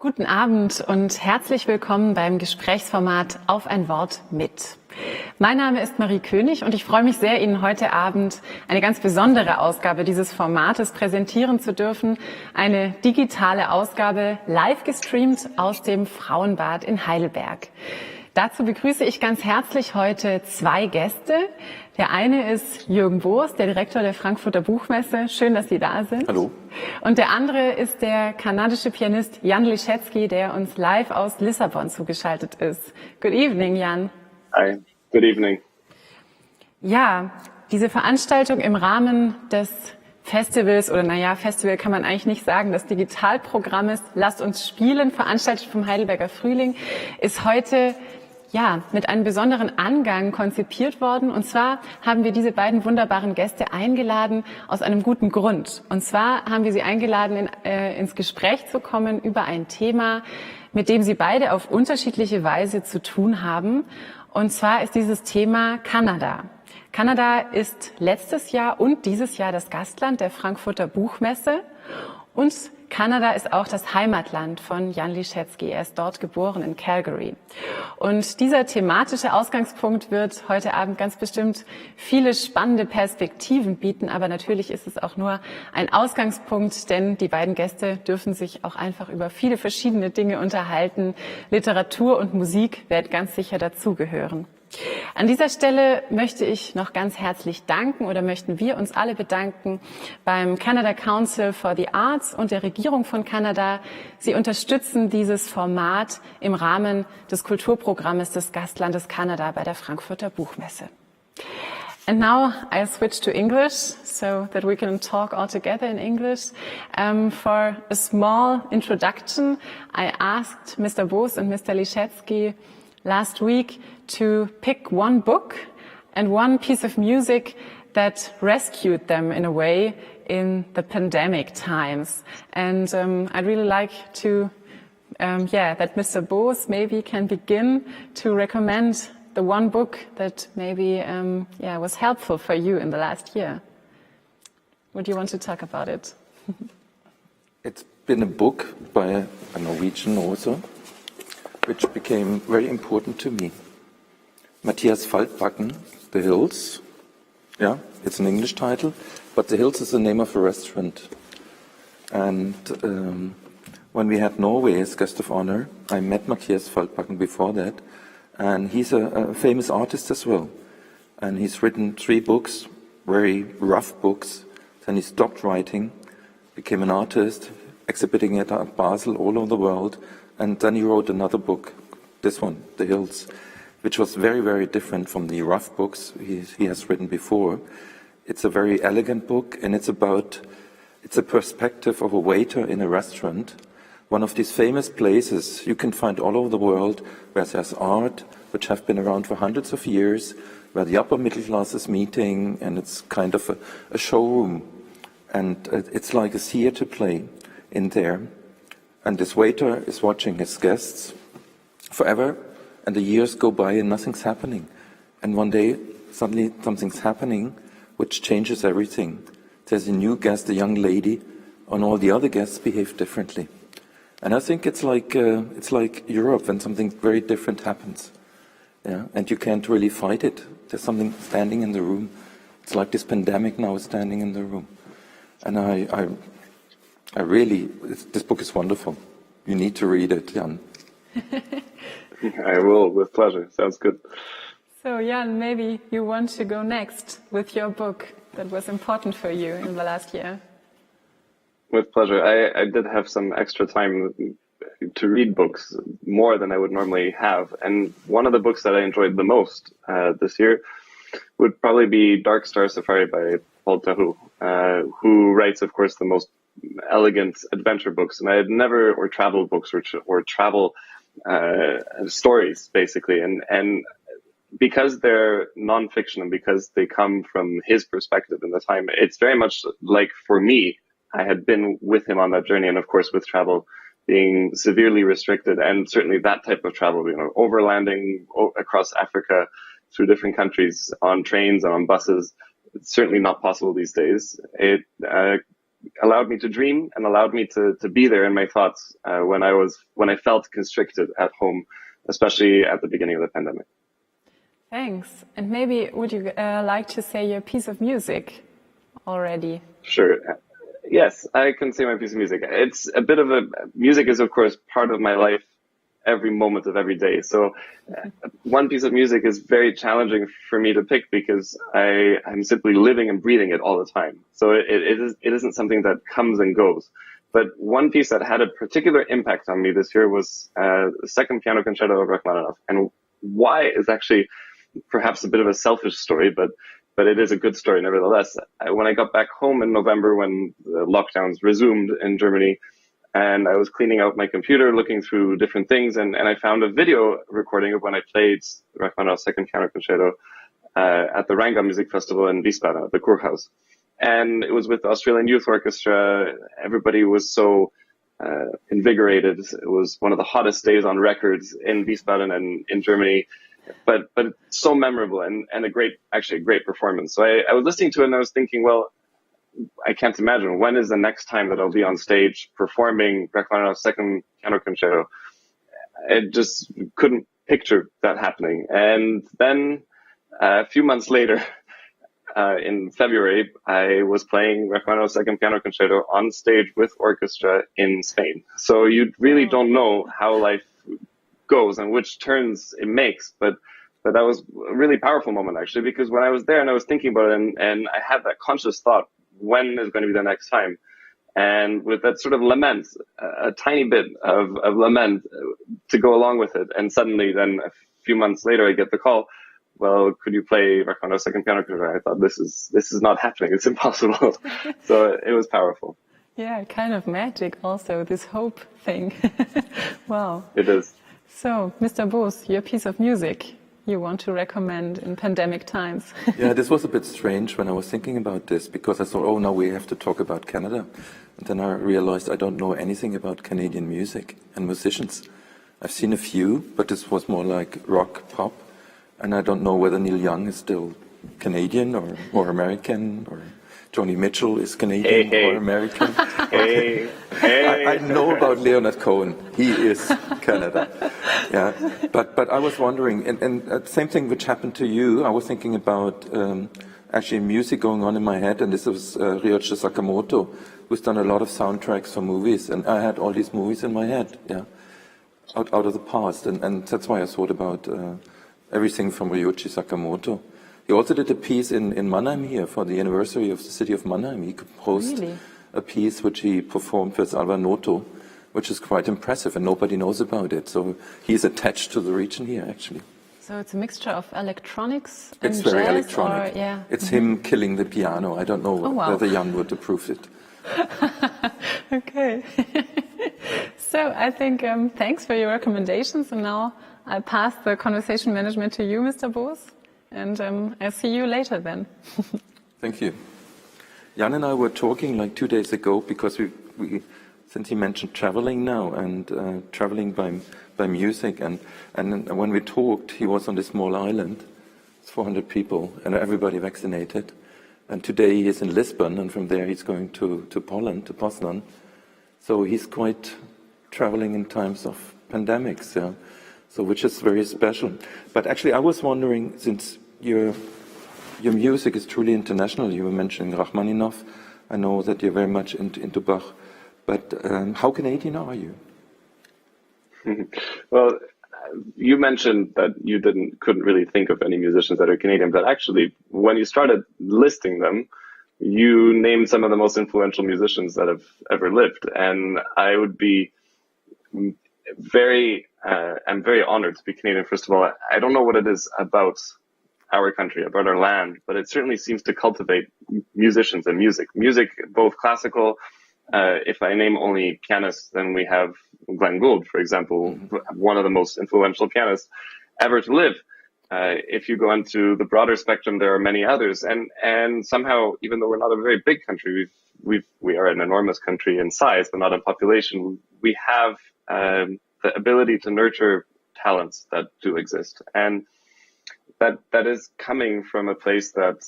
Guten Abend und herzlich willkommen beim Gesprächsformat Auf ein Wort mit. Mein Name ist Marie König und ich freue mich sehr, Ihnen heute Abend eine ganz besondere Ausgabe dieses Formates präsentieren zu dürfen. Eine digitale Ausgabe, live gestreamt aus dem Frauenbad in Heidelberg. Dazu begrüße ich ganz herzlich heute zwei Gäste. Der eine ist Juergen Boos, der Direktor der Frankfurter Buchmesse. Schön, dass Sie da sind. Hallo. Und der andere ist der kanadische Pianist Jan Lisiecki, der uns live aus Lissabon zugeschaltet ist. Good evening, Jan. Hi, good evening. Ja, diese Veranstaltung im Rahmen des Festivals, oder Festival kann man eigentlich nicht sagen, des Digitalprogramms Lasst uns spielen, veranstaltet vom Heidelberger Frühling, ist heute mit einem besonderen Angang konzipiert worden. Und zwar haben wir diese beiden wunderbaren Gäste eingeladen aus einem guten Grund. Und zwar haben wir sie eingeladen, ins Gespräch zu kommen über ein Thema, mit dem sie beide auf unterschiedliche Weise zu tun haben. Und zwar ist dieses Thema Kanada. Kanada ist letztes Jahr und dieses Jahr das Gastland der Frankfurter Buchmesse. Und Kanada ist auch das Heimatland von Jan Lisiecki. Er ist dort geboren in Calgary. Und dieser thematische Ausgangspunkt wird heute Abend ganz bestimmt viele spannende Perspektiven bieten. Aber natürlich ist es auch nur ein Ausgangspunkt, denn die beiden Gäste dürfen sich auch einfach über viele verschiedene Dinge unterhalten. Literatur und Musik werden ganz sicher dazugehören. An dieser Stelle möchte ich noch ganz herzlich danken oder möchten wir uns alle bedanken beim Canada Council for the Arts und der Regierung von Kanada. Sie unterstützen dieses Format im Rahmen des Kulturprogramms des Gastlandes Kanada bei der Frankfurter Buchmesse. And now I switch to English so that we can talk all together in English. For a small introduction, I asked Mr. Boos and Mr. Lisiecki last week to pick one book and one piece of music that rescued them in a way in the pandemic times. And I'd really like to, that Mr. Boos maybe can begin to recommend the one book that maybe, was helpful for you in the last year. Would you want to talk about it? It's been a book by a Norwegian author, which became very important to me. Matthias Falkbakken, The Hills. Yeah, it's an English title, but The Hills is the name of a restaurant. And when we had Norway as guest of honor, I met Matthias Falkbakken before that, and he's a famous artist as well. And he's written 3 books, very rough books. Then he stopped writing, became an artist, exhibiting at Art Basel all over the world. And then he wrote another book, this one, The Hills, which was very, very different from the rough books he has written before. It's a very elegant book, and it's a perspective of a waiter in a restaurant, one of these famous places you can find all over the world where there's art, which have been around for hundreds of years, where the upper middle class is meeting, and it's kind of a showroom. And it's like a theater play in there. And this waiter is watching his guests forever, and the years go by and nothing's happening. And one day, suddenly something's happening which changes everything. There's a new guest, a young lady, and all the other guests behave differently. And I think it's like Europe when something very different happens. Yeah? And you can't really fight it. There's something standing in the room. It's like this pandemic now is standing in the room. And I really, this book is wonderful. You need to read it, Jan. I will, with pleasure. Sounds good. So, Jan, maybe you want to go next with your book that was important for you in the last year. With pleasure. I did have some extra time to read books, more than I would normally have. And one of the books that I enjoyed the most this year would probably be Dark Star Safari by Paul Theroux, who writes, of course, the most elegant adventure books, and I had never, or travel books, or travel stories, basically, and because they're nonfiction and because they come from his perspective in the time, it's very much like, for me, I had been with him on that journey, and of course with travel being severely restricted, and certainly that type of travel, overlanding across Africa through different countries on trains and on buses, it's certainly not possible these days. It allowed me to dream and allowed me to be there in my thoughts when I felt constricted at home, especially at the beginning of the pandemic. Thanks. And maybe would you like to say your piece of music already? Sure. Yes, I can say my piece of music. It's a bit of music is of course part of my life every moment of every day. So one piece of music is very challenging for me to pick because I'm simply living and breathing it all the time. So it isn't something that comes and goes. But one piece that had a particular impact on me this year was the second piano concerto of Rachmaninoff. And why is actually perhaps a bit of a selfish story, but it is a good story nevertheless. When I got back home in November, when the lockdowns resumed in Germany, and I was cleaning out my computer, looking through different things, and I found a video recording of when I played Rachmaninoff's second piano concerto at the Rheingau Music Festival in Wiesbaden, at the Kurhaus. And it was with the Australian Youth Orchestra. Everybody was so invigorated. It was one of the hottest days on record in Wiesbaden and in Germany. But so memorable and a great performance. So I was listening to it and I was thinking, well, I can't imagine when is the next time that I'll be on stage performing Rachmaninoff's second piano concerto. I just couldn't picture that happening. And then a few months later, in February, I was playing Rachmaninoff's second piano concerto on stage with orchestra in Spain. So you really don't know how life goes and which turns it makes, but that was a really powerful moment actually, because when I was there and I was thinking about it and I had that conscious thought, when is going to be the next time? And with that sort of lament, a tiny bit of lament to go along with it. And suddenly then a few months later, I get the call, well, could you play Rachmaninoff's second piano concerto? I thought this is not happening. It's impossible. So it was powerful. Yeah, kind of magic also, this hope thing. Wow. It is. So, Mr. Boos, your piece of music you want to recommend in pandemic times? Yeah, this was a bit strange when I was thinking about this, because I thought, oh, now we have to talk about Canada. And then I realized I don't know anything about Canadian music and musicians. I've seen a few, but this was more like rock, pop. And I don't know whether Neil Young is still Canadian or American, or Joni Mitchell is Canadian or American. Hey. I know about Leonard Cohen. He is Canada. Yeah, but I was wondering, and same thing which happened to you. I was thinking about actually music going on in my head, and this was Ryuichi Sakamoto, who's done a lot of soundtracks for movies, and I had all these movies in my head, yeah, out of the past, and that's why I thought about everything from Ryuichi Sakamoto. He also did a piece in Mannheim here for the anniversary of the city of Mannheim. He composed a piece which he performed with Alvar Noto, which is quite impressive, and nobody knows about it. So he's attached to the region here, actually. So it's a mixture of electronics and it's jazz? Very electronic. Or, yeah. It's him killing the piano. I don't know whether Jan would approve it. Okay. So I think thanks for your recommendations. And now I'll pass the conversation management to you, Mr. Boos. And I'll see you later then. Thank you. Jan and I were talking like 2 days ago, because we since he mentioned traveling now and traveling by music, and when we talked, he was on this small island, it's 400 people, and everybody vaccinated. And today he is in Lisbon, and from there he's going to Poland, to Poznan. So he's quite traveling in times of pandemics, yeah. So which is very special. But actually, I was wondering, since your music is truly international, you were mentioning Rachmaninoff. I know that you're very much into Bach. But how Canadian are you? Well, you mentioned that you couldn't really think of any musicians that are Canadian, but actually, when you started listing them, you named some of the most influential musicians that have ever lived, and I would be I'm very honored to be Canadian. First of all, I don't know what it is about our country, about our land, but it certainly seems to cultivate musicians and music, both classical. If I name only pianists, then we have Glenn Gould, for example, one of the most influential pianists ever to live. If you go into the broader spectrum, there are many others. And somehow, even though we're not a very big country, we are an enormous country in size, but not in population. We have the ability to nurture talents that do exist. And that is coming from a place that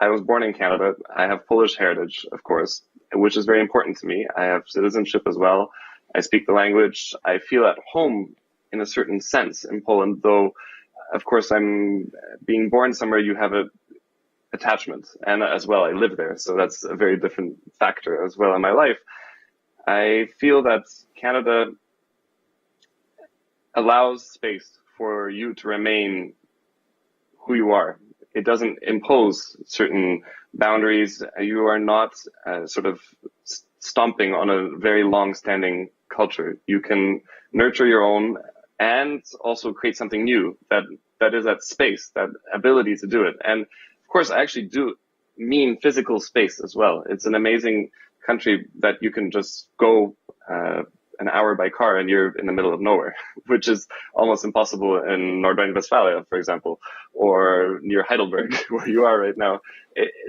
I was born in Canada. I have Polish heritage, of course, which is very important to me. I have citizenship as well. I speak the language. I feel at home in a certain sense in Poland, though, of course, I'm being born somewhere, you have a attachment, and as well, I live there. So that's a very different factor as well in my life. I feel that Canada allows space for you to remain who you are. It doesn't impose certain boundaries. You are not sort of stomping on a very long-standing culture. You can nurture your own and also create something new that is that space, that ability to do it. And of course, I actually do mean physical space as well. It's an amazing country that you can just go an hour by car and you're in the middle of nowhere, which is almost impossible in North Rhine-Westphalia, for example, or near Heidelberg, where you are right now.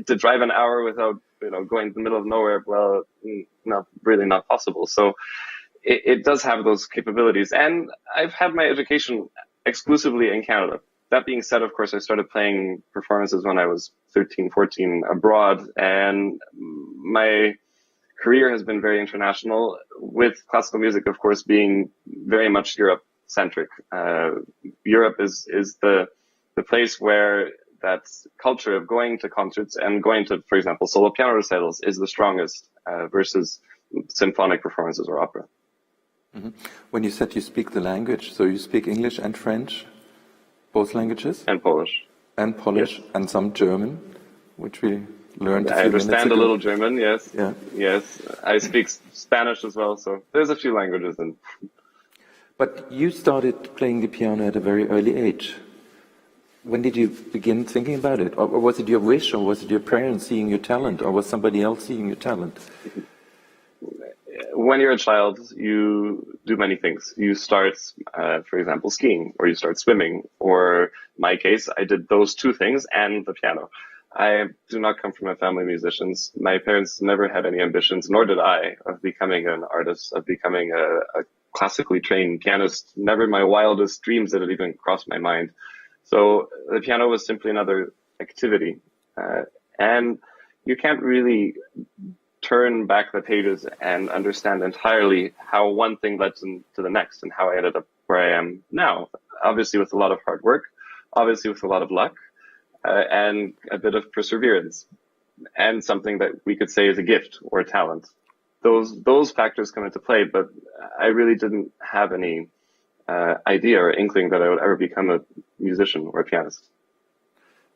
To drive an hour without, going to the middle of nowhere, well, really not possible. So it does have those capabilities. And I've had my education exclusively in Canada. That being said, of course, I started playing performances when I was 13, 14 abroad, and my career has been very international, with classical music, of course, being very much Europe-centric. Europe is the place where that culture of going to concerts and going to, for example, solo piano recitals is the strongest versus symphonic performances or opera. Mm-hmm. When you said you speak the language, so you speak English and French, both languages? And Polish. And Polish, yes. And some German, which we learned a few I understand minutes ago. a little German, yes. Yeah. Yes, I speak Spanish as well, so there's a few languages in. But you started playing the piano at a very early age. When did you begin thinking about it? Or was it your wish, or was it your parents seeing your talent, or was somebody else seeing your talent? When you're a child, you do many things. You start, for example, skiing, or you start swimming, or in my case, I did those two things and the piano. I do not come from a family of musicians. My parents never had any ambitions, nor did I, of becoming an artist, of becoming a classically trained pianist. Never in my wildest dreams did it even cross my mind. So the piano was simply another activity. And you can't really turn back the pages and understand entirely how one thing led to the next and how I ended up where I am now. Obviously with a lot of hard work, obviously with a lot of luck, and a bit of perseverance, and something that we could say is a gift or a talent. Those factors come into play, but I really didn't have any idea or inkling that I would ever become a musician or a pianist.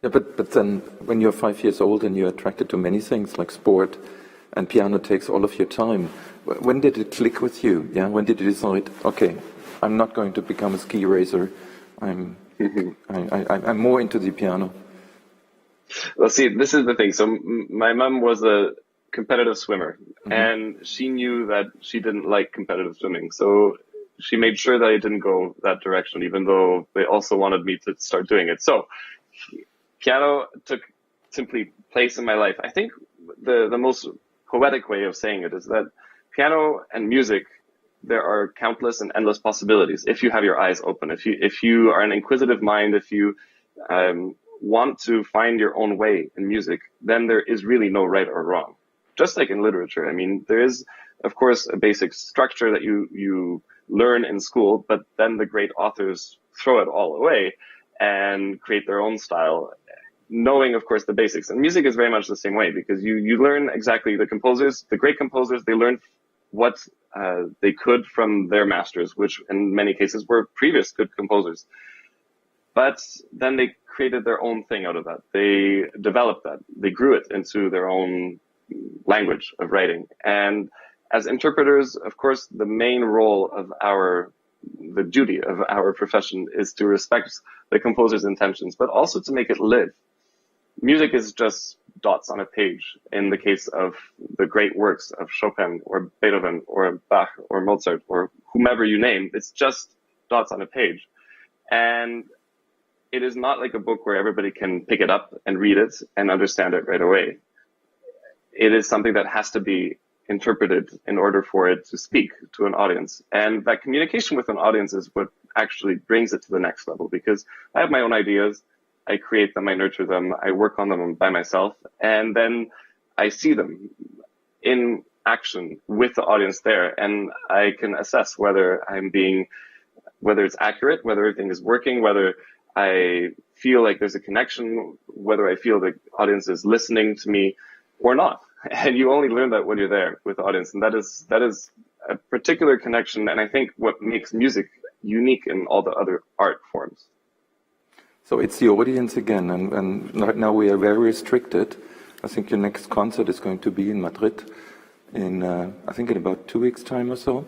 Yeah, but then when you're 5 years old and you're attracted to many things like sport, and piano takes all of your time, when did it click with you? Yeah, when did you decide, okay, I'm not going to become a ski racer, I'm more into the piano? Well, see, this is the thing. So my mom was a competitive swimmer, mm-hmm. and she knew that she didn't like competitive swimming. So she made sure that I didn't go that direction, even though they also wanted me to start doing it. So piano took simply place in my life. I think the most poetic way of saying it is that piano and music, there are countless and endless possibilities if you have your eyes open. If you are an inquisitive mind, if you want to find your own way in music, then there is really no right or wrong. Just like in literature, I mean, there is, of course, a basic structure that you learn in school, but then the great authors throw it all away and create their own style, knowing, of course, the basics. And music is very much the same way, because you learn exactly the composers, the great composers, they learn what they could from their masters, which in many cases were previous good composers. But then they created their own thing out of that. They developed that. They grew it into their own language of writing. And as interpreters, of course, the main role of the duty of our profession is to respect the composer's intentions, but also to make it live. Music is just dots on a page in the case of the great works of Chopin or Beethoven or Bach or Mozart or whomever you name. It's just dots on a page. And it is not like a book where everybody can pick it up and read it and understand it right away. It is something that has to be interpreted in order for it to speak to an audience. And that communication with an audience is what actually brings it to the next level, because I have my own ideas. I create them, I nurture them, I work on them by myself, and then I see them in action with the audience there, and I can assess whether it's accurate, whether everything is working, whether I feel like there's a connection, whether I feel the audience is listening to me or not. And you only learn that when you're there with the audience, and that is a particular connection, and I think what makes music unique in all the other art forms. So it's the audience again, and right now we are very restricted. I think your next concert is going to be in Madrid in about 2 weeks' time or so.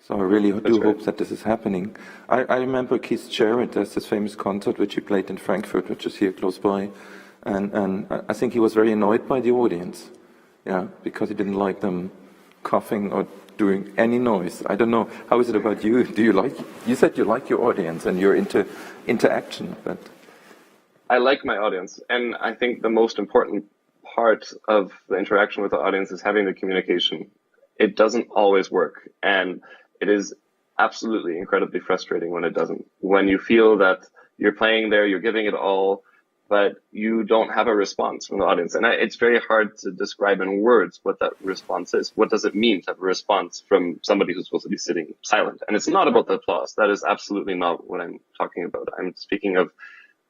So I really do hope that this is happening. I remember Keith Jarrett, there's this famous concert which he played in Frankfurt, which is here close by, and I think he was very annoyed by the audience, because he didn't like them coughing or doing any noise. I don't know, how is it about you? You said you like your audience and you're into interaction, but... I like my audience, and I think the most important part of the interaction with the audience is having the communication. It doesn't always work, and it is absolutely incredibly frustrating when it doesn't. When you feel that you're playing there, you're giving it all, but you don't have a response from the audience. And it's very hard to describe in words what that response is. What does it mean to have a response from somebody who's supposed to be sitting silent? And it's not about the applause. That is absolutely not what I'm talking about. I'm speaking of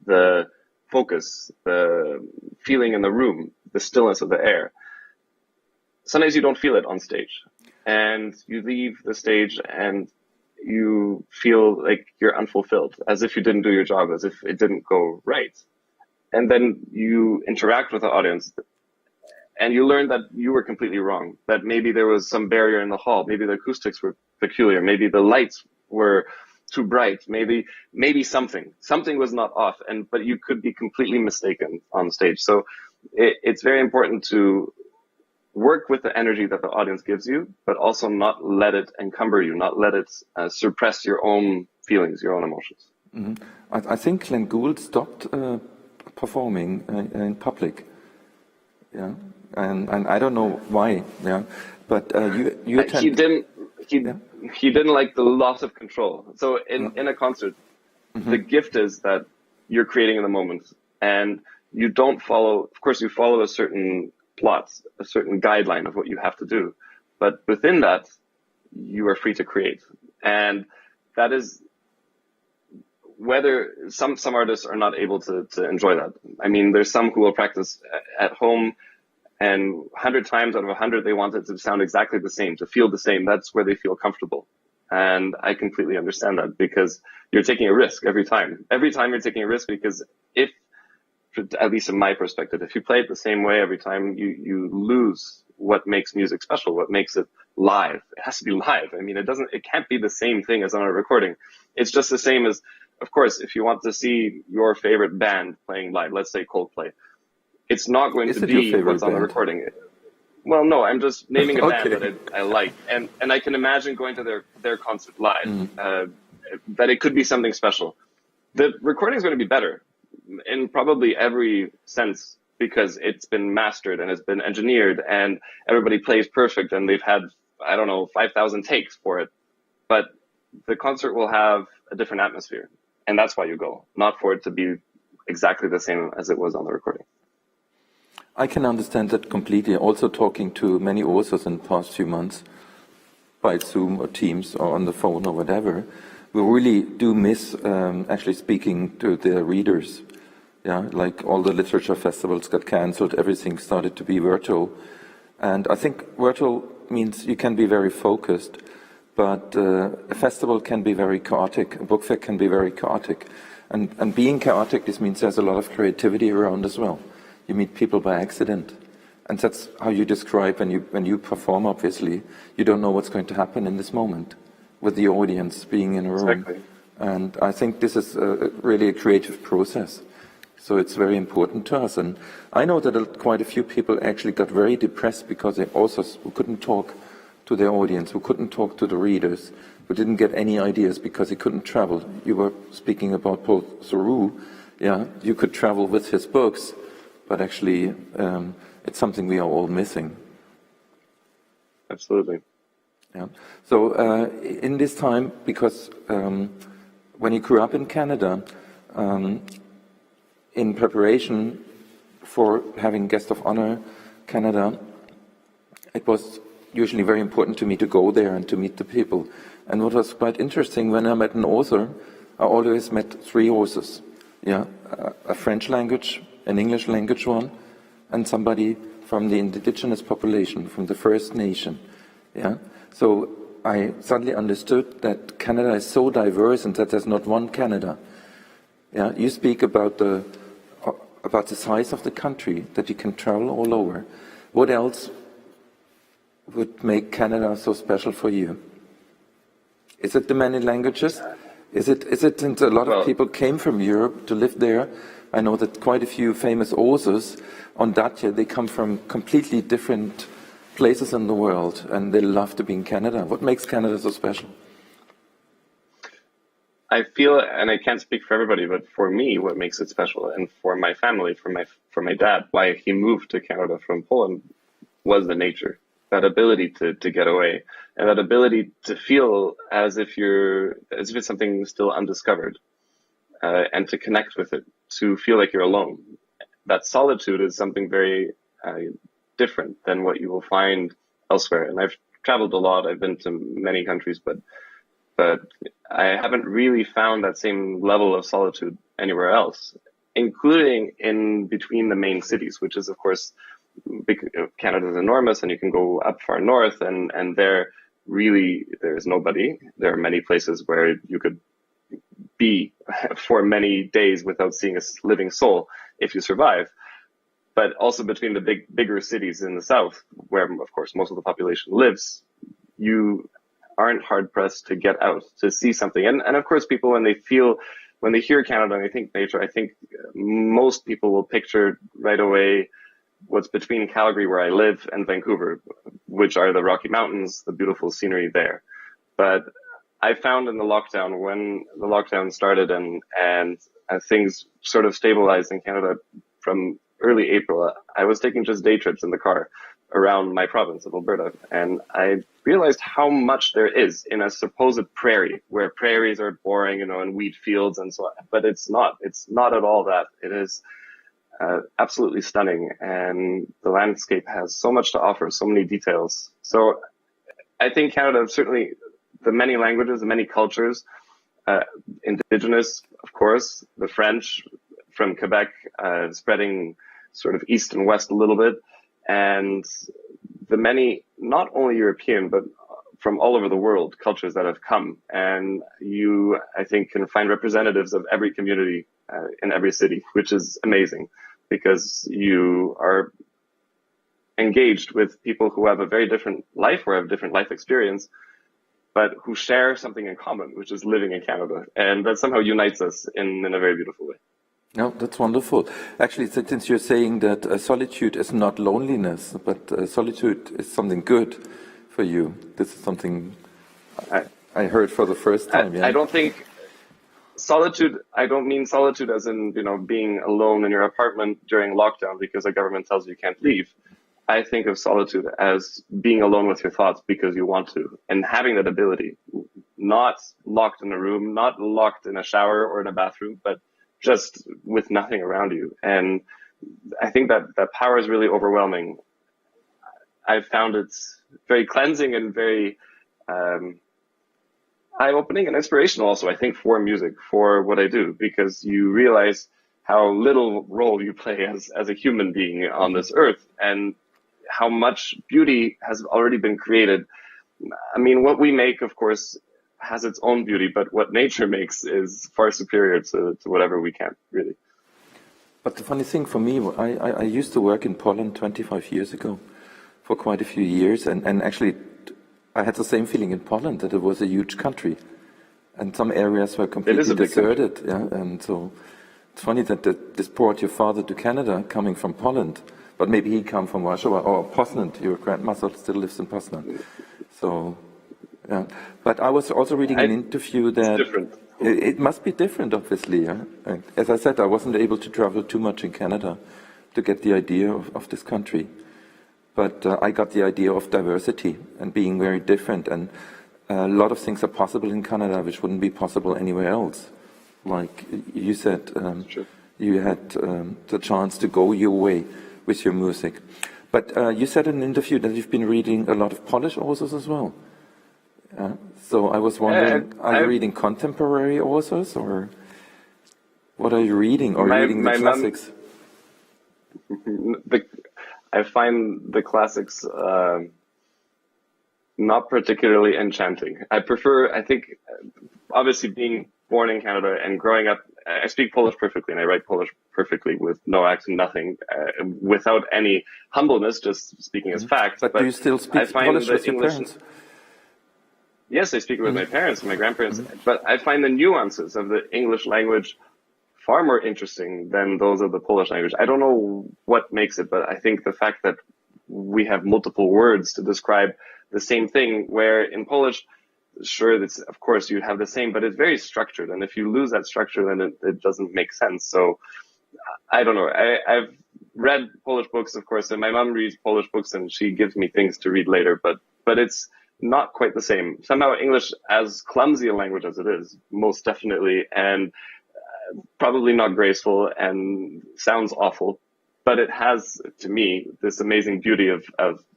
the focus, the feeling in the room, the stillness of the air. Sometimes you don't feel it on stage, and you leave the stage and you feel like you're unfulfilled, as if you didn't do your job, as if it didn't go right. And then you interact with the audience and you learn that you were completely wrong, that maybe there was some barrier in the hall, maybe the acoustics were peculiar, maybe the lights were too bright, maybe something was not off, but you could be completely mistaken on stage. So it's very important to work with the energy that the audience gives you, but also not let it encumber you, not let it suppress your own feelings, your own emotions. Mm-hmm. I think Glenn Gould stopped performing in public, and I don't know why, but you attend... He didn't like the loss of control. So in a concert, the gift is that you're creating in the moment, and you don't follow, of course you follow a certain plot, a certain guideline of what you have to do, but within that, you are free to create. And that is whether some artists are not able to enjoy that. I mean, there's some who will practice at home, and 100 times out of 100, they want it to sound exactly the same, to feel the same. That's where they feel comfortable. And I completely understand that, because you're taking a risk every time. Every time you're taking a risk, because if, at least in my perspective, if you play it the same way every time, you lose what makes music special, what makes it live. It has to be live. I mean, it can't be the same thing as on a recording. It's just the same as, of course, if you want to see your favorite band playing live, let's say Coldplay, it's not going to be what's on the recording. Well, no, I'm just naming a band that I like, and I can imagine going to their concert live, that it could be something special. The recording is going to be better in probably every sense, because it's been mastered and it's been engineered and everybody plays perfect and they've had, 5,000 takes for it. But the concert will have a different atmosphere, and that's why you go, not for it to be exactly the same as it was on the recording. I can understand that completely. Also talking to many authors in the past few months, by Zoom or Teams or on the phone or whatever, we really do miss actually speaking to their readers. Like all the literature festivals got cancelled, everything started to be virtual. And I think virtual means you can be very focused, but a festival can be very chaotic, a book fair can be very chaotic. And being chaotic, this means there's a lot of creativity around as well. You meet people by accident. And that's how you describe when you perform, obviously. You don't know what's going to happen in this moment with the audience being in a room. Exactly. And I think this is really a creative process. So it's very important to us. And I know that quite a few people actually got very depressed because they authors who couldn't talk to their audience, who couldn't talk to the readers, who didn't get any ideas because he couldn't travel. You were speaking about Paul Theroux. You could travel with his books, but actually it's something we are all missing. Absolutely. So in this time, because when you grew up in Canada, in preparation for having guest of honor Canada, it was usually very important to me to go there and to meet the people. And what was quite interesting, when I met an author, I always met three authors. Yeah, a French language, an English language one, and somebody from the indigenous population, from the First Nation. Yeah, so I suddenly understood that Canada is so diverse and that there's not one Canada. Yeah, you speak about the size of the country, that you can travel all over. What else would make Canada so special for you? Is it the many languages? Is it since a lot of people came from Europe to live there? I know that quite a few famous authors on Datje, they come from completely different places in the world, and they love to be in Canada. What makes Canada so special? I feel, and I can't speak for everybody, but for me, what makes it special, and for my family, for my dad, why he moved to Canada from Poland, was the nature. That ability to get away, and that ability to feel as if it's something still undiscovered, and to connect with it, to feel like you're alone. That solitude is something very different than what you will find elsewhere. And I've traveled a lot. I've been to many countries, but I haven't really found that same level of solitude anywhere else, including in between the main cities, which is, of course, Canada is enormous, and you can go up far north, and there is nobody. There are many places where you could be for many days without seeing a living soul if you survive. But also between the bigger cities in the south, where, of course, most of the population lives, you aren't hard pressed to get out, to see something. And of course, people, when they hear Canada and they think nature, I think most people will picture right away what's between Calgary, where I live, and Vancouver, which are the Rocky Mountains, the beautiful scenery there. But I found in the lockdown, when the lockdown started and things sort of stabilized in Canada from early April, I was taking just day trips in the car around my province of Alberta. And I realized how much there is in a supposed prairie, where prairies are boring, and wheat fields and so on. But it's not at all that. It is absolutely stunning, and the landscape has so much to offer, so many details. So I think Canada, certainly the many languages, the many cultures, indigenous, of course, the French from Quebec, spreading sort of east and west a little bit, and the many, not only European, but from all over the world, cultures that have come. And you, I think, can find representatives of every community in every city, which is amazing, because you are engaged with people who have a very different life or have a different life experience, but who share something in common, which is living in Canada. And that somehow unites us in a very beautiful way. No, that's wonderful. Actually, since you're saying that solitude is not loneliness, but solitude is something good for you, this is something I heard for the first time. I don't think solitude, I don't mean solitude as in, being alone in your apartment during lockdown because the government tells you can't leave. I think of solitude as being alone with your thoughts because you want to, and having that ability, not locked in a room, not locked in a shower or in a bathroom, but just with nothing around you. And I think that power is really overwhelming. I've found it very cleansing and very eye-opening and inspirational also, I think, for music, for what I do, because you realize how little role you play as a human being on this earth, and how much beauty has already been created. I mean, what we make, of course, has its own beauty, but what nature makes is far superior to whatever we can, really. But the funny thing for me, I used to work in Poland 25 years ago, for quite a few years, and actually I had the same feeling in Poland, that it was a huge country, and some areas were completely deserted. Yeah, and so it's funny that this brought your father to Canada, coming from Poland, but maybe he came from Warsaw or Poznan. Your grandmother still lives in Poznan, so. Yeah, but I was also reading an interview that it must be different, obviously. Yeah? And as I said, I wasn't able to travel too much in Canada to get the idea of this country. But I got the idea of diversity and being very different. And a lot of things are possible in Canada which wouldn't be possible anywhere else. Like you said, you had the chance to go your way with your music. But you said in an interview that you've been reading a lot of Polish authors as well. So I was wondering, are you reading contemporary authors, or what are you reading? Or reading the classics? I find the classics not particularly enchanting. I think, obviously being born in Canada and growing up, I speak Polish perfectly and I write Polish perfectly with no accent, nothing, without any humbleness, just speaking as fact. But do you still speak Polish with your parents? Yes, I speak it with my parents and my grandparents, but I find the nuances of the English language far more interesting than those of the Polish language. I don't know what makes it, but I think the fact that we have multiple words to describe the same thing, where in Polish, sure, that's, of course, you have the same, but it's very structured. And if you lose that structure, then it doesn't make sense. So I don't know. I've read Polish books, of course, and my mom reads Polish books and she gives me things to read later, but it's not quite the same. Somehow English, as clumsy a language as it is, most definitely, and probably not graceful and sounds awful, but it has, to me, this amazing beauty of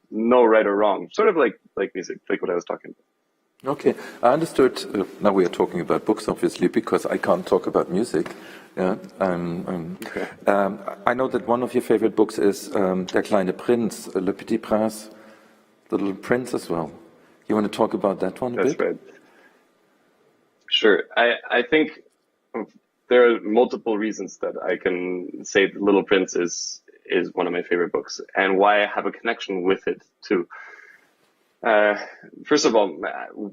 no right or wrong, sort of like music, like what I was talking about. Okay, I understood. Now we are talking about books, obviously, because I can't talk about music. Yeah, Okay. I know that one of your favorite books is Der kleine Prinz, Le Petit Prince, The Little Prince as well. You want to talk about that one a bit? That's right. Sure. I think there are multiple reasons that I can say The Little Prince is one of my favorite books, and why I have a connection with it too. First of all,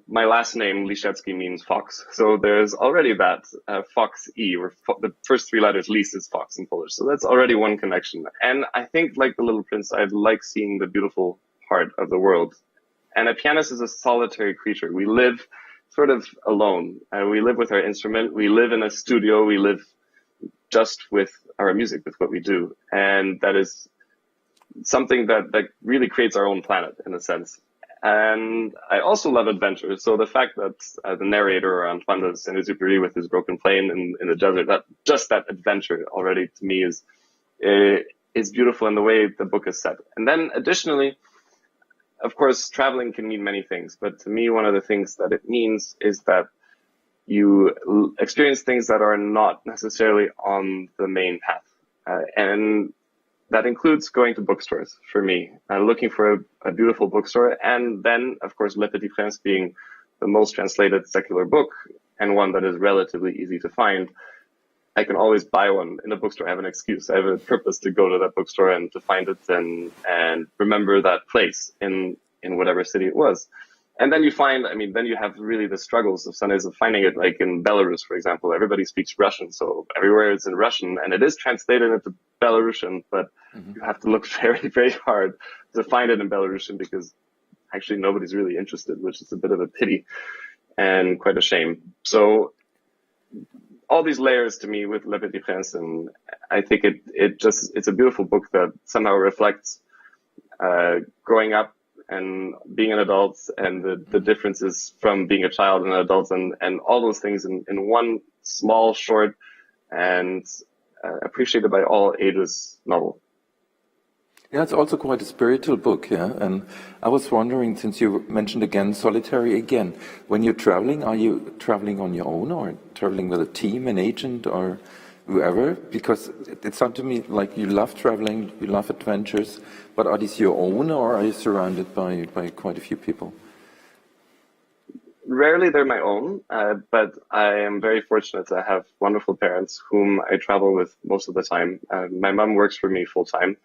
my last name, Lisieckis, means fox. So there's already that fox E, where the first three letters, Lis, is fox in Polish. So that's already one connection. And I think, like The Little Prince, I like seeing the beautiful part of the world. And a pianist is a solitary creature. We live sort of alone. We live with our instrument. We live in a studio. We live just with our music, with what we do. And that is something that really creates our own planet, in a sense. And I also love adventure. So the fact that the narrator, Antoine de Saint-Exupéry, with his broken plane in the desert, that adventure already to me is beautiful in the way the book is set. And then additionally, of course, traveling can mean many things, but to me, one of the things that it means is that you experience things that are not necessarily on the main path. And that includes going to bookstores for me, looking for a beautiful bookstore. And then, of course, Le Petit Prince being the most translated secular book and one that is relatively easy to find. I can always buy one in a bookstore. I have an excuse. I have a purpose to go to that bookstore and to find it and remember that place in whatever city it was. And then you then you have really the struggles of Sundays of finding it, like in Belarus, for example. Everybody speaks Russian, so everywhere it's in Russian, and it is translated into Belarusian, but you have to look very, very hard to find it in Belarusian, because actually nobody's really interested, which is a bit of a pity and quite a shame. So all these layers to me with Le Petit Prince, and I think it's a beautiful book that somehow reflects growing up and being an adult, and the differences from being a child and an adult, and all those things in one small, short, and appreciated by all ages novel. Yeah, it's also quite a spiritual book, yeah. And I was wondering, since you mentioned again solitary again, when you're traveling, are you traveling on your own or traveling with a team, an agent, or whoever? Because it sounded to me like you love traveling, you love adventures, but are these your own, or are you surrounded by quite a few people? Rarely they're my own, but I am very fortunate to have wonderful parents whom I travel with most of the time. My mom works for me full time,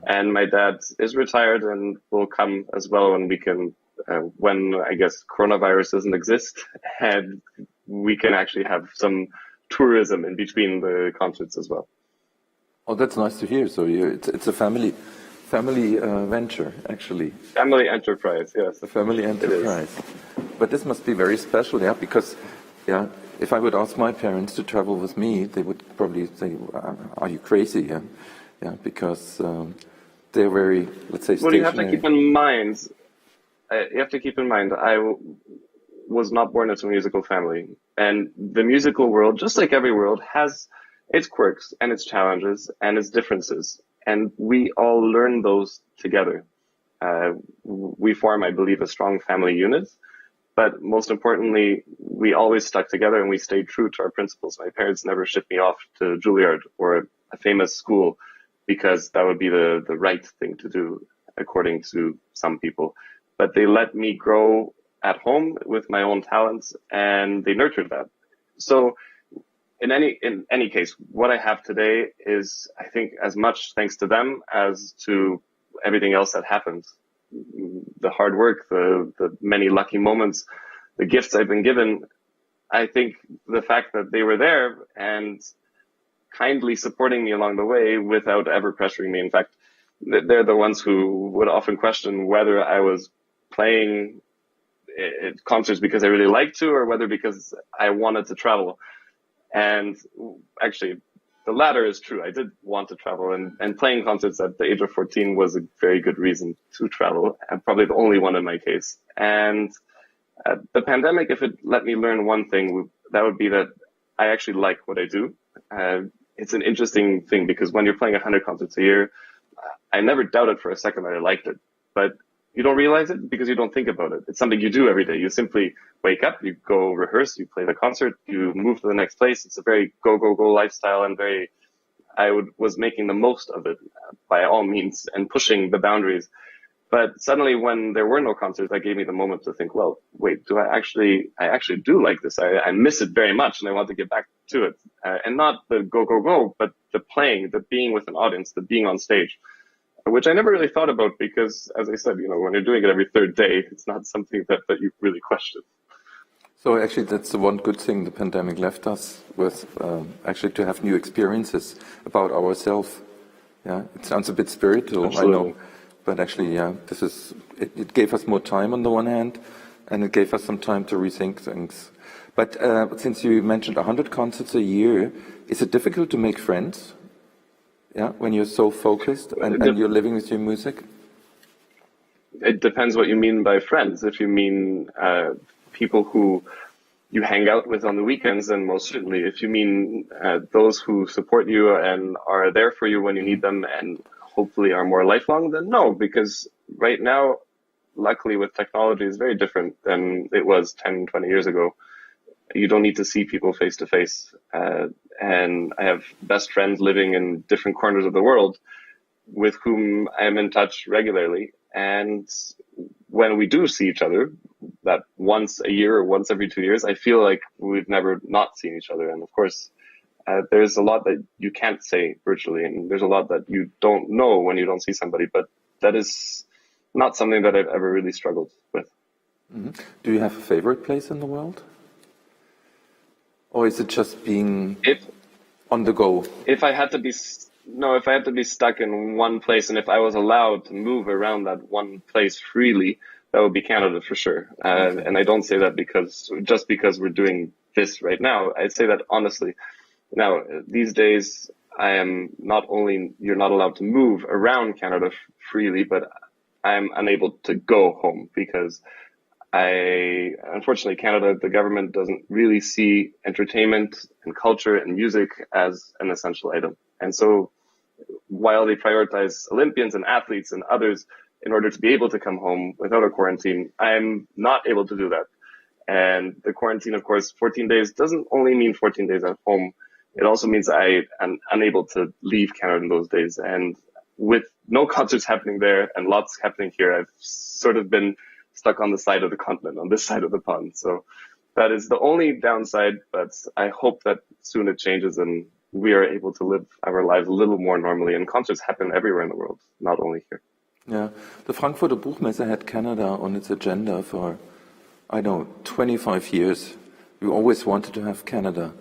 and my dad is retired and will come as well when we can, when I guess coronavirus doesn't exist, and we can actually have some tourism in between the concerts as well. Oh, that's nice to hear. So it's a family venture, actually. Family enterprise, yes. A family enterprise. But this must be very special, yeah, because, yeah, if I would ask my parents to travel with me, they would probably say, are you crazy? Yeah, yeah, because they're very, let's say, stationary. Well, you have to keep in mind, I was not born into a musical family. And the musical world, just like every world, has its quirks and its challenges and its differences. And we all learn those together. We form, I believe, a strong family unit. But most importantly, we always stuck together and we stayed true to our principles. My parents never shipped me off to Juilliard or a famous school because that would be the right thing to do, according to some people. But they let me grow at home with my own talents, and they nurtured that. So in any case, what I have today is, I think, as much thanks to them as to everything else that happened. The hard work, the many lucky moments, the gifts I've been given. I think the fact that they were there and kindly supporting me along the way without ever pressuring me. In fact, they're the ones who would often question whether I was playing concerts because I really liked to, or whether because I wanted to travel. And actually, the latter is true. I did want to travel, and playing concerts at the age of 14 was a very good reason to travel, and probably the only one in my case. And the pandemic, if it let me learn one thing, that would be that I actually like what I do. It's an interesting thing because when you're playing 100 concerts a year, I never doubted for a second that I liked it, but you don't realize it because you don't think about it. It's something you do every day. You simply wake up, you go rehearse, you play the concert, you move to the next place. It's a very go lifestyle, and was making the most of it by all means and pushing the boundaries. But suddenly when there were no concerts, that gave me the moment to think, well, wait, I actually do like this. I miss it very much and I want to get back to it. And not the go, but the playing, the being with an audience, the being on stage, which I never really thought about because, as I said, when you're doing it every third day, it's not something that you really question. So actually, that's the one good thing the pandemic left us with, actually to have new experiences about ourselves. Yeah, it sounds a bit spiritual, Absolutely. I know, but actually, yeah, it gave us more time on the one hand, and it gave us some time to rethink things. But since you mentioned 100 concerts a year, is it difficult to make friends? Yeah, when you're so focused and you're living with your music? It depends what you mean by friends. If you mean people who you hang out with on the weekends, then most certainly. If you mean those who support you and are there for you when you need them and hopefully are more lifelong, then no, because right now, luckily with technology, it's very different than it was 10, 20 years ago. You don't need to see people face to face. And I have best friends living in different corners of the world with whom I am in touch regularly. And when we do see each other, that once a year or once every 2 years, I feel like we've never not seen each other. And of course, there's a lot that you can't say virtually, and there's a lot that you don't know when you don't see somebody. But that is not something that I've ever really struggled with. Mm-hmm. Do you have a favorite place in the world? Or is it just being on the go? If I had to be stuck in one place, and if I was allowed to move around that one place freely, that would be Canada for sure. And I don't say that because we're doing this right now. I say that honestly. Now, these days, you're not allowed to move around Canada freely, but I'm unable to go home because unfortunately, Canada, the government doesn't really see entertainment and culture and music as an essential item. And so while they prioritize Olympians and athletes and others in order to be able to come home without a quarantine, I'm not able to do that. And the quarantine, of course, 14 days doesn't only mean 14 days at home. It also means I am unable to leave Canada in those days. And with no concerts happening there and lots happening here, I've sort of been stuck on the side of the continent, on this side of the pond. So that is the only downside, but I hope that soon it changes and we are able to live our lives a little more normally. And concerts happen everywhere in the world, not only here. Yeah, the Frankfurter Buchmesse had Canada on its agenda for, 25 years. We always wanted to have Canada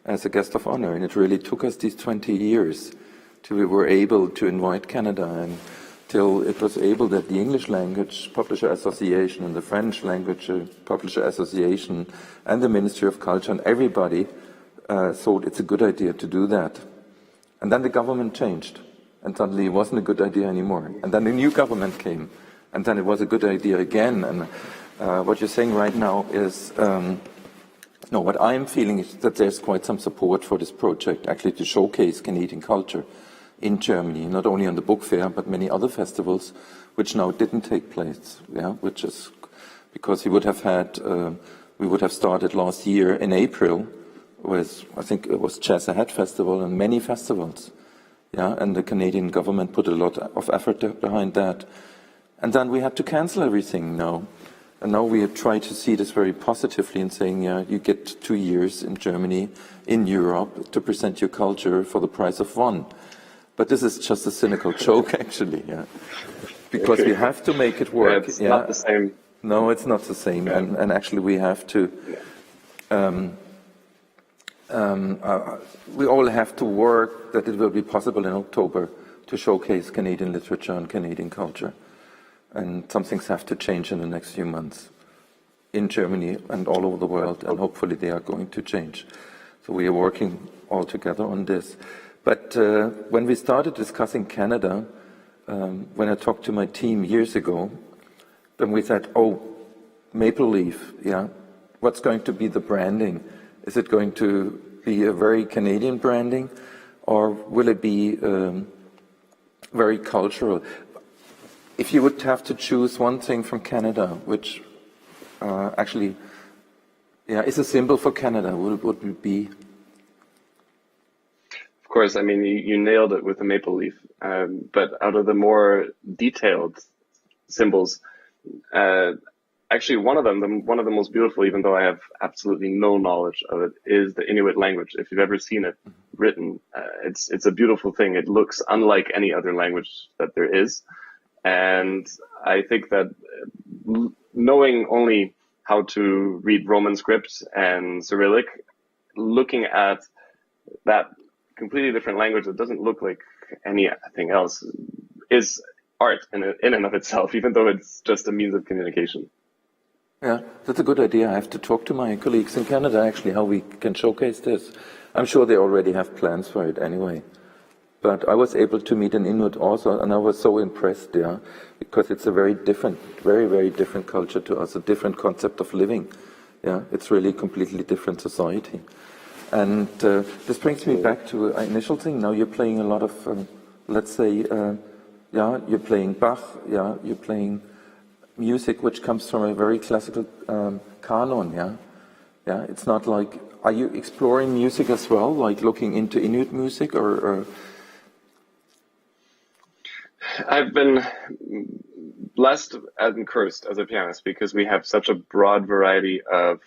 as a guest of honor, and it really took us these 20 years till we were able to invite Canada, and till it was able that the English Language Publisher Association and the French Language Publisher Association and the Ministry of Culture and everybody thought it's a good idea to do that. And then the government changed, and suddenly it wasn't a good idea anymore. And then the new government came, and then it was a good idea again. And what you're saying right now is No, what I'm feeling is that there's quite some support for this project, actually to showcase Canadian culture in Germany, not only on the book fair, but many other festivals, which now didn't take place, yeah, which is because we would have started last year in April with, I think it was Jazz Ahead Festival and many festivals, yeah, and the Canadian government put a lot of effort behind that. And then we had to cancel everything now. And now we try to see this very positively and saying, yeah, you get 2 years in Germany, in Europe, to present your culture for the price of one. But this is just a cynical joke, actually, yeah. Because we have to make it work. Yeah, it's not the same. No, it's not the same. Yeah. And actually we have to, we all have to work that it will be possible in October to showcase Canadian literature and Canadian culture. And some things have to change in the next few months in Germany and all over the world, and hopefully they are going to change. So we are working all together on this. But when we started discussing Canada, when I talked to my team years ago, then we said, oh, Maple Leaf, yeah, what's going to be the branding? Is it going to be a very Canadian branding, or will it be very cultural? If you would have to choose one thing from Canada, which actually is a symbol for Canada, what would it be? Of course, I mean, you nailed it with the maple leaf. But out of the more detailed symbols, actually one of the most beautiful, even though I have absolutely no knowledge of it, is the Inuit language. If you've ever seen it written, it's a beautiful thing. It looks unlike any other language that there is. And I think that knowing only how to read Roman script and Cyrillic, looking at that completely different language that doesn't look like anything else, is art in and of itself, even though it's just a means of communication. Yeah, that's a good idea. I have to talk to my colleagues in Canada, actually, how we can showcase this. I'm sure they already have plans for it anyway. But I was able to meet an Inuit also, and I was so impressed, yeah, because it's a very different, very, very different culture to us, a different concept of living. Yeah, it's really a completely different society. And this brings me back to an initial thing. Now you're playing a lot of, let's say, you're playing Bach, yeah, you're playing music which comes from a very classical canon, yeah. Yeah, it's not like, are you exploring music as well, like looking into Inuit music or I've been blessed and cursed as a pianist because we have such a broad variety of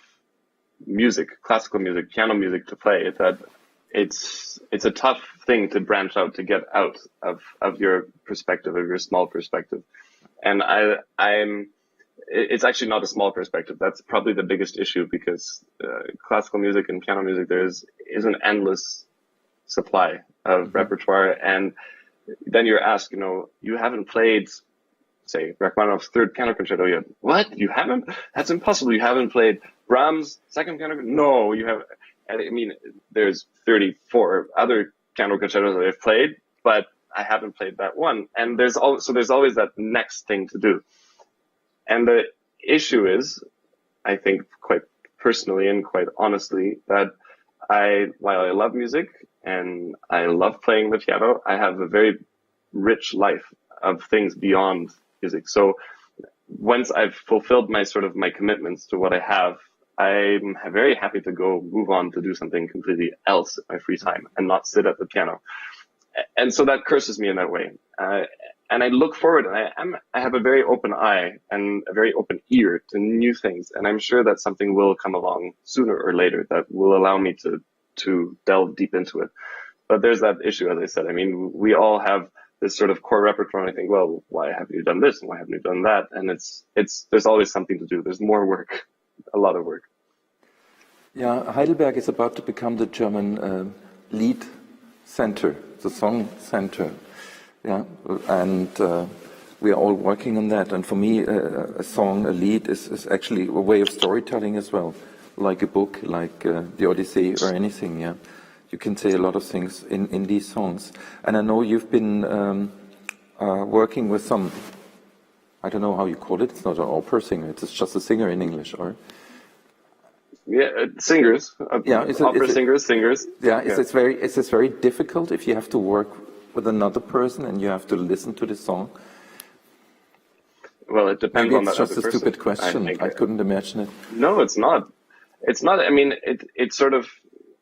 music, classical music, piano music to play, that it's a tough thing to branch out, to get out of your perspective, of your small perspective. And it's actually not a small perspective. That's probably the biggest issue, because classical music and piano music, there is an endless supply of repertoire. And then you're asked, you haven't played, say, Rachmaninoff's third piano concerto yet. What? You haven't? That's impossible. You haven't played Brahms' second piano concerto? No, you have. I mean, there's 34 other piano concertos that I've played, but I haven't played that one. And there's always that next thing to do. And the issue is, I think, quite personally and quite honestly, that while I love music and I love playing the piano, I have a very rich life of things beyond music. So once I've fulfilled my commitments to what I have, I'm very happy to go move on to do something completely else in my free time and not sit at the piano. And so that curses me in that way. And I look forward, and I have a very open eye and a very open ear to new things. And I'm sure that something will come along sooner or later that will allow me to delve deep into it. But there's that issue, as I said. I mean, we all have this sort of core repertoire, and I think, well, why haven't you done this? And why haven't you done that? And there's always something to do. There's more work, a lot of work. Yeah, Heidelberg is about to become the German lead center, the song center. Yeah, and we are all working on that. And for me, a song, a lied, is actually a way of storytelling as well, like a book, like the Odyssey or anything. Yeah, you can say a lot of things in these songs. And I know you've been working with some, I don't know how you call it. It's not an opera singer. It's just a singer in English, or Singers. Opera singers. Yeah, is this very difficult if you have to work with another person and you have to listen to the song? Well, it depends on that other person. Maybe it's just a stupid question. I couldn't imagine it. No, it's not. It's not. I mean, it's sort of,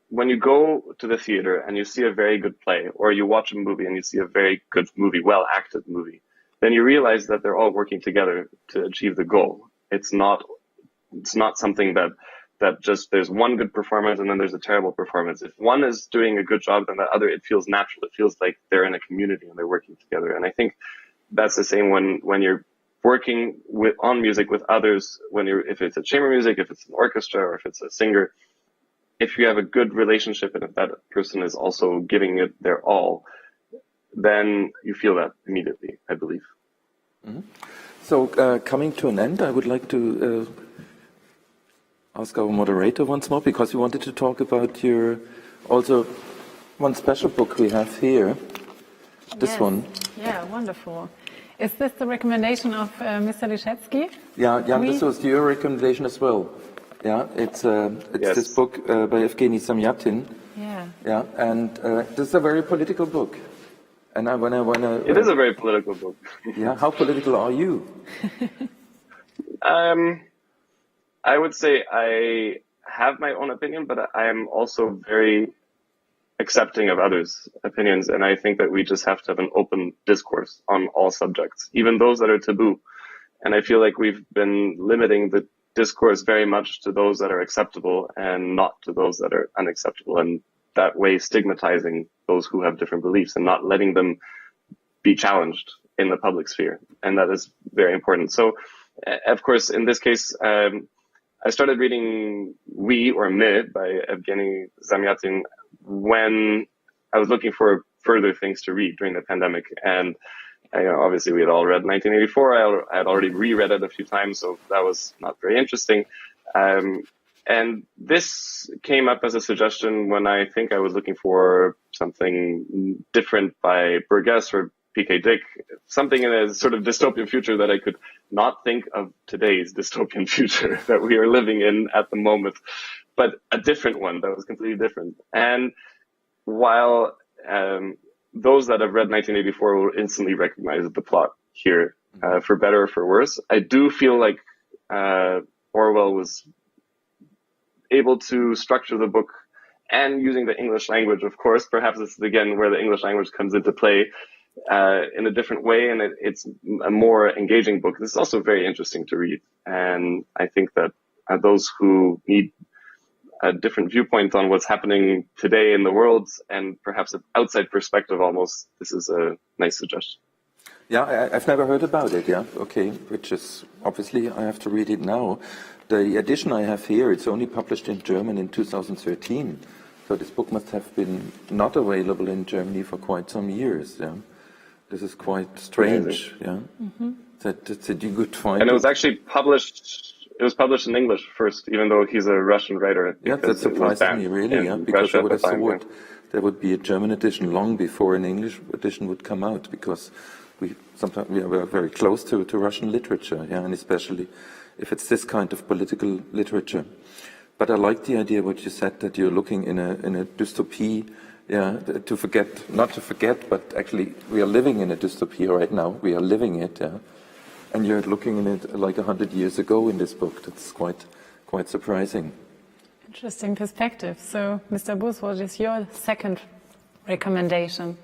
when you go to the theater and you see a very good play, or you watch a movie and you see a very good movie, well-acted movie, then you realize that they're all working together to achieve the goal. It's not something that just there's one good performance and then there's a terrible performance. If one is doing a good job, then the other, it feels natural. It feels like they're in a community and they're working together. And I think that's the same when you're working on music with others, if it's a chamber music, if it's an orchestra, or if it's a singer. If you have a good relationship and if that person is also giving it their all, then you feel that immediately, I believe. Mm-hmm. So coming to an end, I would like to ask our moderator once more, because we wanted to talk about also one special book we have here, this one. Yeah, wonderful. Is this the recommendation of Mr. Lisieckis? Yeah, Jan, this was your recommendation as well. Yeah, it's yes. This book by Evgeny Zamyatin. Yeah, and this is a very political book. And it is a very political book. Yeah, how political are you? I would say I have my own opinion, but I am also very accepting of others' opinions, and I think that we just have to have an open discourse on all subjects, even those that are taboo. And I feel like we've been limiting the discourse very much to those that are acceptable and not to those that are unacceptable, and that way stigmatizing those who have different beliefs and not letting them be challenged in the public sphere. And that is very important. So, of course, in this case, I started reading We or Me by Evgeny Zamyatin when I was looking for further things to read during the pandemic. And obviously we had all read 1984. I had already reread it a few times, so that was not very interesting. And this came up as a suggestion when I think I was looking for something different by Burgess or P.K. Dick, something in a sort of dystopian future that I could not think of today's dystopian future that we are living in at the moment, but a different one that was completely different. And while those that have read 1984 will instantly recognize the plot here, for better or for worse, I do feel like Orwell was able to structure the book, and using the English language, of course, perhaps this is again where the English language comes into play, in a different way, and it's a more engaging book. This is also very interesting to read, and I think that those who need a different viewpoint on what's happening today in the world, and perhaps an outside perspective almost, this is a nice suggestion. Yeah, I've never heard about it, yeah, okay, which is, obviously, I have to read it now. The edition I have here, it's only published in German in 2013, so this book must have been not available in Germany for quite some years, yeah. This is quite strange, yeah. Mm-hmm. That you could find. And it was actually published. It was published in English first, even though he's a Russian writer. Yeah, that surprised me really. Yeah, because I would have thought there would be a German edition long before an English edition would come out, because we are very close to Russian literature, yeah, and especially if it's this kind of political literature. But I like the idea what you said, that you're looking in a dystopia. Yeah, not to forget, but actually we are living in a dystopia right now. We are living it, yeah. And you're looking in it like 100 years ago in this book. That's quite surprising. Interesting perspective. So, Mr. Boos, what is your second recommendation?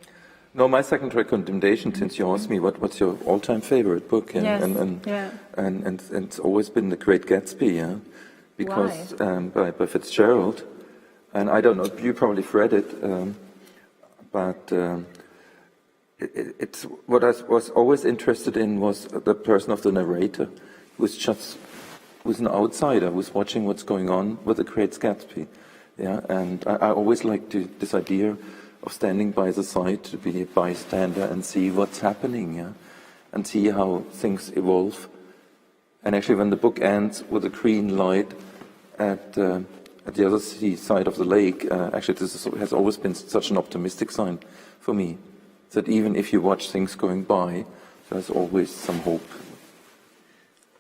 No, my second recommendation, since you asked me what's your all-time favorite book, and it's always been The Great Gatsby, yeah, because by Fitzgerald. And I don't know, you probably read it, but it's what I was always interested in was the person of the narrator, who's an outsider, who's watching what's going on with The Great Gatsby. Yeah, and I always liked this idea of standing by the side, to be a bystander and see what's happening, yeah, and see how things evolve. And actually, when the book ends with a green light at the other side of the lake, actually this has always been such an optimistic sign for me, that even if you watch things going by, there's always some hope.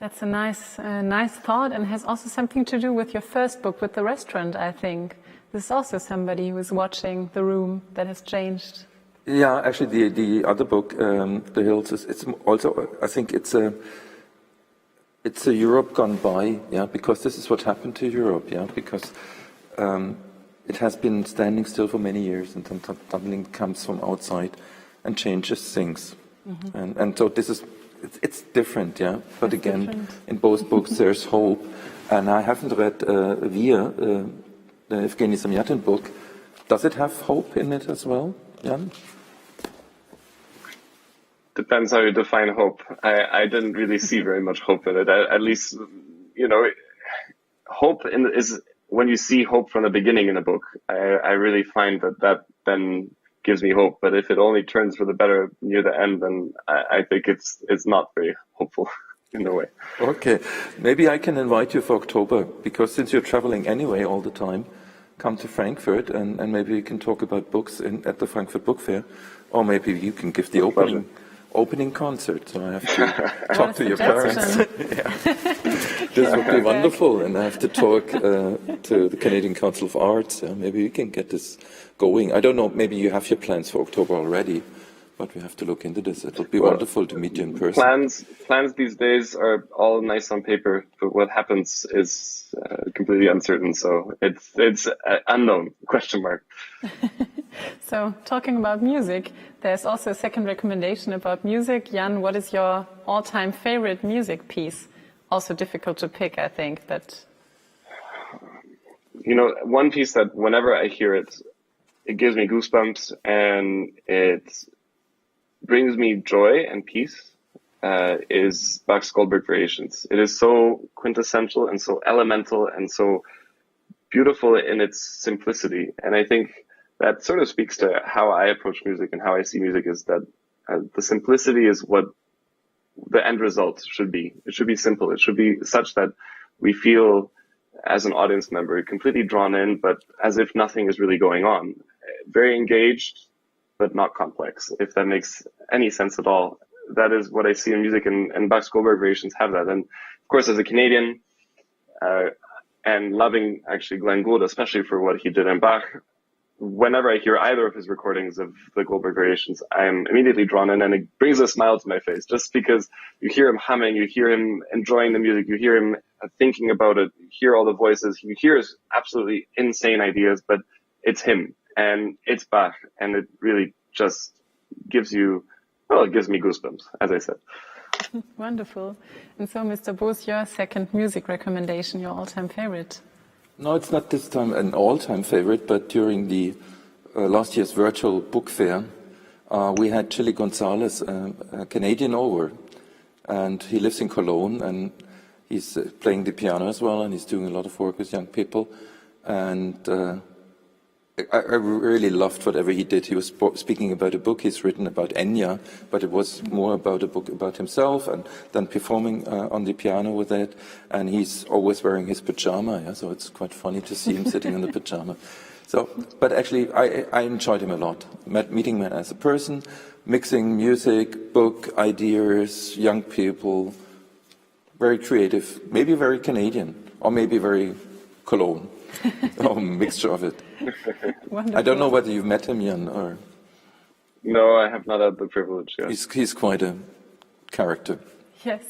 That's a nice thought, and has also something to do with your first book, with the restaurant, I think. This is also somebody who is watching the room that has changed. Yeah, actually, the other book, The Hills, it's also, I think it's a Europe gone by, yeah, because this is what happened to Europe, yeah, because it has been standing still for many years, and then something comes from outside and changes things, and so this is. It's different, yeah. But it's again, different. In both books there's hope. And I haven't read Wir, the Evgeny Zamyatin book. Does it have hope in it as well, Jan? Depends how you define hope. I didn't really see very much hope in it. At least, you know, hope is when you see hope from the beginning in a book. I really find that then gives me hope, but if it only turns for the better near the end, then I think it's not very hopeful in a way. Okay, maybe I can invite you for October, because since you're traveling anyway all the time, come to Frankfurt and maybe we can talk about books at the Frankfurt Book Fair, or maybe you can give the opening concert. So I have to talk to your parents. This would be wonderful, and I have to talk to the Canadian Council of Arts. Maybe we can get this going. I don't know, maybe you have your plans for October already, but we have to look into this. It would be wonderful to meet you in person. Plans these days are all nice on paper, but what happens is completely uncertain. So it's unknown, question mark. So talking about music, there's also a second recommendation about music. Jan, what is your all-time favorite music piece? Also difficult to pick, I think, but... You know, one piece that whenever I hear it, it gives me goosebumps and it brings me joy and peace, is Bach's Goldberg Variations. It is so quintessential and so elemental and so beautiful in its simplicity. And I think that sort of speaks to how I approach music and how I see music, is that the simplicity is what the end result should be. It should be simple. It should be such that we feel as an audience member completely drawn in, but as if nothing is really going on. Very engaged, but not complex, if that makes any sense at all. That is what I see in music, and Bach's Goldberg Variations have that. And of course, as a Canadian, and loving actually Glenn Gould, especially for what he did in Bach, whenever I hear either of his recordings of the Goldberg Variations, I am immediately drawn in, and it brings a smile to my face, just because you hear him humming, you hear him enjoying the music, you hear him thinking about it, you hear all the voices, you hear his absolutely insane ideas, but it's him, and it's Bach, and it really just gives you, well, it gives me goosebumps, as I said. Wonderful. And so, Mr. Boos, your second music recommendation, your all-time favorite? No, it's not this time an all-time favorite, but during the last year's virtual book fair, we had Chili Gonzalez, a Canadian, over, and he lives in Cologne, and he's playing the piano as well, and he's doing a lot of work with young people, and I really loved whatever he did. He was speaking about a book he's written about Enya, but it was more about a book about himself, and then performing on the piano with it. And he's always wearing his pajama, yeah? So it's quite funny to see him sitting in the pajama. So, but actually, I enjoyed him a lot. Meeting him as a person, mixing music, book, ideas, young people, very creative, maybe very Canadian, or maybe very Cologne, or a mixture of it. Wonderful. I don't know whether you've met him, Jan, or... No, I have not had the privilege yet. He's quite a character. Yes.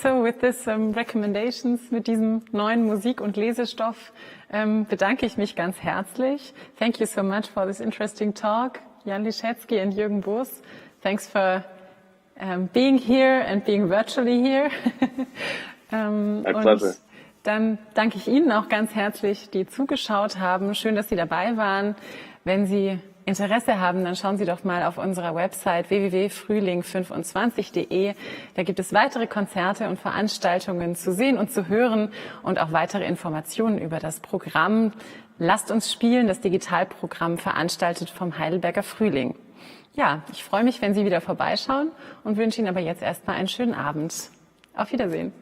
So with this recommendations, mit diesem neuen Musik- und Lesestoff bedanke ich mich ganz herzlich. Thank you so much for this interesting talk, Jan Lisiecki and Juergen Boos. Thanks for being here and being virtually here. My pleasure. Dann danke ich Ihnen auch ganz herzlich, die zugeschaut haben. Schön, dass Sie dabei waren. Wenn Sie Interesse haben, dann schauen Sie doch mal auf unserer Website www.frühling25.de. Da gibt es weitere Konzerte und Veranstaltungen zu sehen und zu hören und auch weitere Informationen über das Programm Lasst uns spielen, das Digitalprogramm, veranstaltet vom Heidelberger Frühling. Ja, ich freue mich, wenn Sie wieder vorbeischauen und wünsche Ihnen aber jetzt erstmal einen schönen Abend. Auf Wiedersehen.